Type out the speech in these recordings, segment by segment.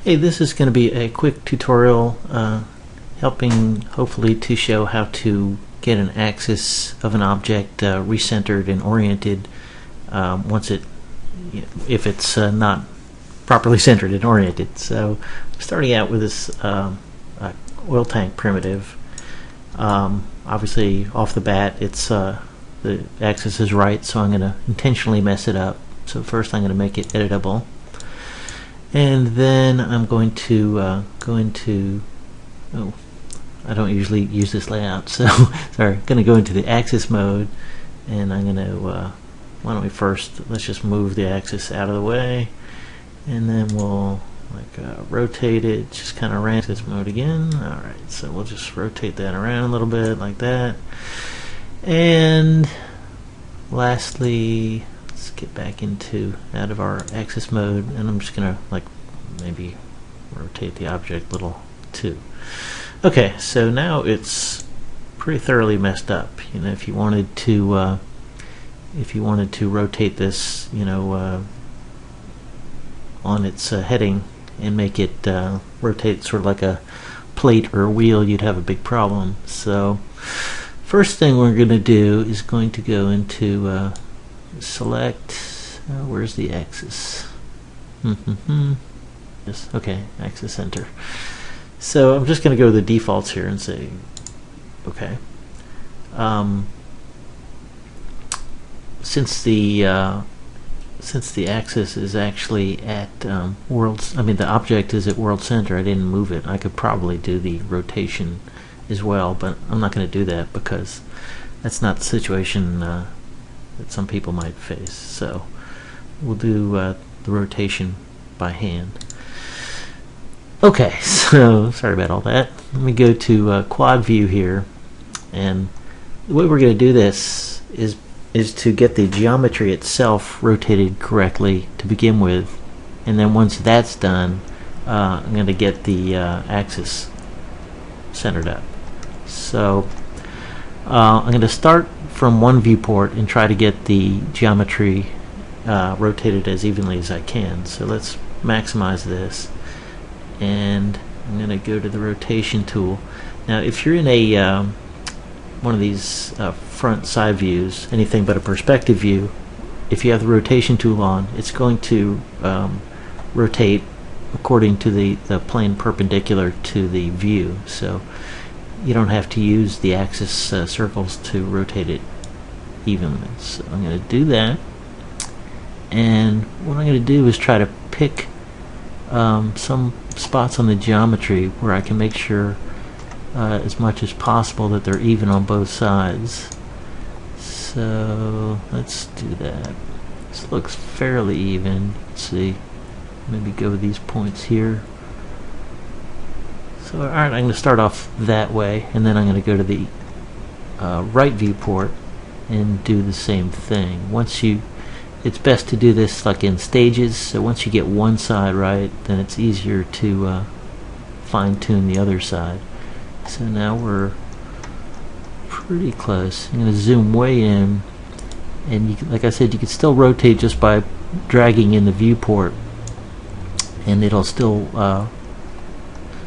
Hey, this is going to be a quick tutorial helping hopefully to show how to get an axis of an object recentered and oriented if it's not properly centered and oriented. So starting out with this oil tank primitive, obviously off the bat it's the axis is right, so I'm going to intentionally mess it up. So first I'm going to make it editable. And then I'm going to go into, I don't usually use this layout, so sorry, I'm going to go into the axis mode, and I'm going to, why don't we first, let's just move the axis out of the way, and then we'll rotate it, just kind of axis mode again. Alright, so we'll just rotate that around a little bit like that. And lastly, let's get back out of our axis mode, and I'm just gonna maybe rotate the object a little too. Okay, so now it's pretty thoroughly messed up. You know, if you wanted to rotate this, on its heading and make it rotate sort of like a plate or a wheel, you'd have a big problem. So first thing we're going to do is going to go into select, where's the axis? Yes, okay, axis center. So I'm just going to go to the defaults here and say okay. Since the axis is actually at the object is at world center, I didn't move it. I could probably do the rotation as well, but I'm not going to do that because that's not the situation that some people might face. So we'll do the rotation by hand. Okay, so sorry about all that. Let me go to quad view here, and the way we're going to do this is to get the geometry itself rotated correctly to begin with, and then once that's done, I'm going to get the axis centered up. So I'm going to start from one viewport and try to get the geometry rotated as evenly as I can. So let's maximize this, and I'm going to go to the rotation tool. Now if you're in a one of these front side views, anything but a perspective view, if you have the rotation tool on, it's going to rotate according to the plane perpendicular to the view. So you don't have to use the axis circles to rotate it evenly. So I'm going to do that, and what I'm going to do is try to pick some spots on the geometry where I can make sure as much as possible that they're even on both sides. So let's do that. This looks fairly even. Let's see, maybe go with these points here. So alright, I'm going to start off that way, and then I'm going to go to the right viewport and do the same thing. It's best to do this like in stages, so once you get one side right, then it's easier to fine-tune the other side. So now we're pretty close. I'm going to zoom way in, and like I said, you can still rotate just by dragging in the viewport, and it'll still,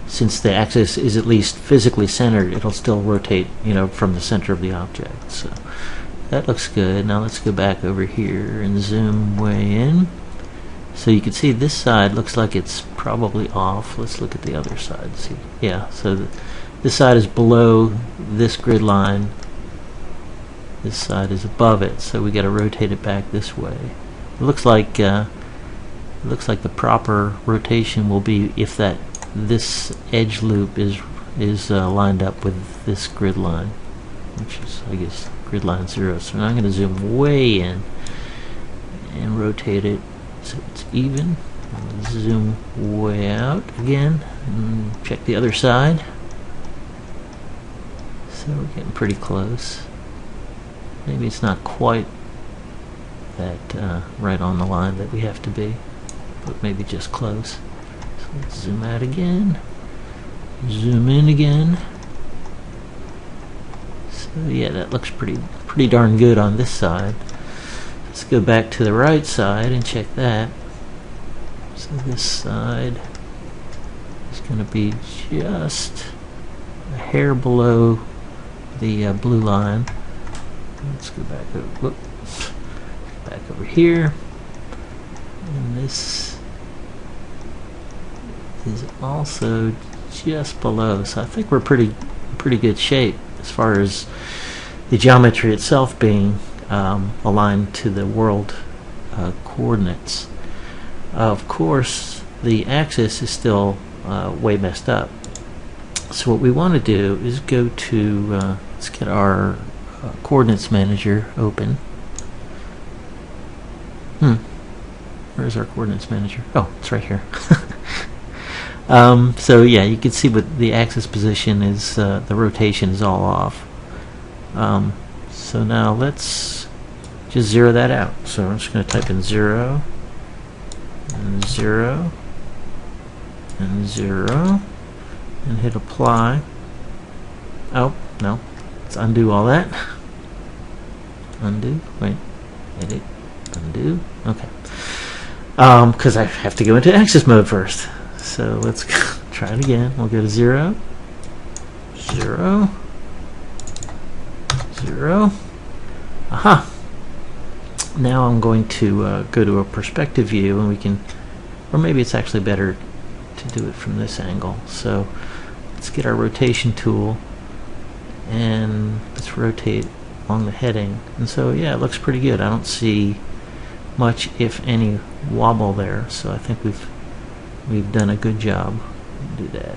since the axis is at least physically centered, it'll still rotate, from the center of the object. So that looks good. Now let's go back over here and zoom way in. So you can see this side looks like it's probably off. Let's look at the other side. See, yeah. So this side is below this grid line. This side is above it. So we got to rotate it back this way. It looks like the proper rotation will be if this edge loop is lined up with this grid line, which is, I guess, grid line 0. So now I'm going to zoom way in and rotate it so it's even. Zoom way out again and check the other side. So we're getting pretty close. Maybe it's not quite that right on the line that we have to be, but maybe just close. So let's zoom out again, zoom in again. So yeah, that looks pretty darn good on this side. Let's go back to the right side and check that. So this side, is going to be just a hair below the blue line. Let's go back over, back over here, and this is also just below. So I think we're pretty good shape as far as the geometry itself being aligned to the world coordinates. Of course, the axis is still way messed up. So what we want to do is go to let's get our coordinates manager open. Where's our coordinates manager? Oh, it's right here. So yeah, you can see what the axis position is. The rotation is all off. So now let's just zero that out. So I'm just going to type in 0 and 0 and 0 and hit apply. Oh no, let's undo all that. Undo. Wait. Edit. Undo. Okay. Because I have to go into axis mode first. So let's try it again. We'll go to 0, 0, 0. Aha! Now I'm going to go to a perspective view, and we can, or maybe it's actually better to do it from this angle. So let's get our rotation tool, and let's rotate along the heading. And so yeah, it looks pretty good. I don't see much, if any, wobble there. So I think we've done a good job. Do that.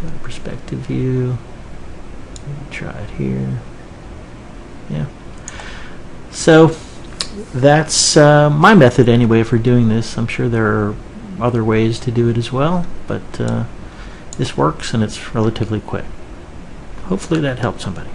Go to perspective view. Try it here. Yeah. So that's my method anyway for doing this. I'm sure there are other ways to do it as well, but this works and it's relatively quick. Hopefully that helped somebody.